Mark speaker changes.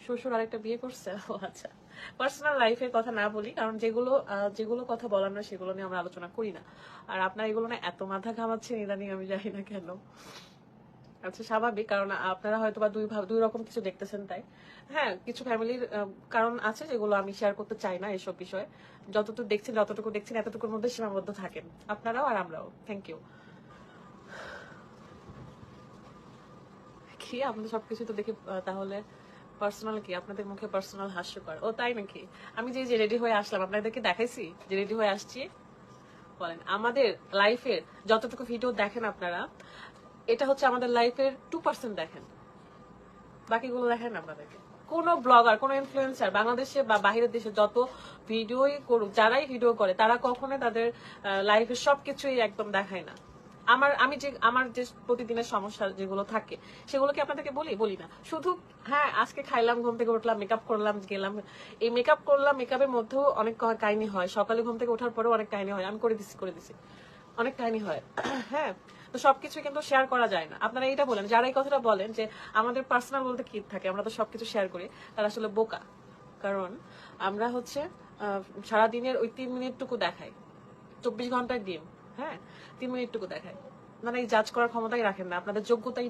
Speaker 1: শ্বশুর আরেকটা বিয়ে করছে? ও আচ্ছা। পার্সোনাল লাইফের কথা না বলি, কারণ যেগুলো কথা বলার না সেগুলো নিয়ে আমরা আলোচনা করি না। আর আপনার এগুলো না এত মাথা ঘামাচ্ছেন ইদানিং, আমি জানি না কেন। আচ্ছা, স্বাভাবিক, কারণ আপনারা হয়তো বা দুই রকম কিছু দেখতেছেন তাই। হ্যাঁ, কিছু ফ্যামিলির কারণ আছে যেগুলো আমি শেয়ার করতে চাই না এসব বিষয়ে। যতটুকু দেখছেন এতটুকুর মধ্যে সীমাবদ্ধ থাকেন, আপনারাও আর আমরাও। Thank you. কি আপনাদের সবকিছু তো দেখে তাহলে পার্সোনাল কি? আপনাদের মুখে পার্সোনাল হাস্যকর? ও তাই নাকি? আমি যে রেডি হয়ে আসলাম আপনাদেরকে দেখাইছি যে রেডি হয়ে আসছি? বলেন, আমাদের লাইফের যতটুকু ভিডিও দেখেন আপনারা, এটা হচ্ছে আমাদের লাইফের 2% দেখেন, বাকিগুলো দেখেন আপনাদেরকে। কোন ব্লগার, কোন ইনফ্লুয়েন্সার বাংলাদেশে বা বাইরের দেশে যত ভিডিওই করুক, যারাই ভিডিও করে তারা কখনোই তাদের লাইফের সবকিছুই একদম দেখায় না। আমার যে প্রতিদিনের সমস্যা যেগুলো থাকে সেগুলো কি আপনাদেরকে বলি না শুধু। হ্যাঁ, আজকে খাইলাম, ঘুম থেকে উঠলাম, মেকআপ করলাম, গেলাম। এই মেকআপ করলাম, মেকআপের মধ্যেও অনেক কাহিনী হয়, সকালে ঘুম থেকে ওঠার পরেও অনেক কাহিনী হয়, আমি করে দিছি অনেক কাহিনী হয়। হ্যাঁ, তো সবকিছু কিন্তু শেয়ার করা যায় না। আপনারা এইটা বলেন, যারা এই কথাটা বলেন যে আমাদের পার্সোনাল বলতে কি থাকে, আমরা তো সবকিছু শেয়ার করি, তারা আসলে বোকা। কারণ আমরা হচ্ছে সারাদিনের ওই 3 মিনিটটুকু দেখাই, 24 ঘন্টার দিন। হ্যাঁ, 3 মিনিটটুকু দেখাই, মানে এই জাজ করার ক্ষমতাই রাখেন না, আপনাদের যোগ্যতাই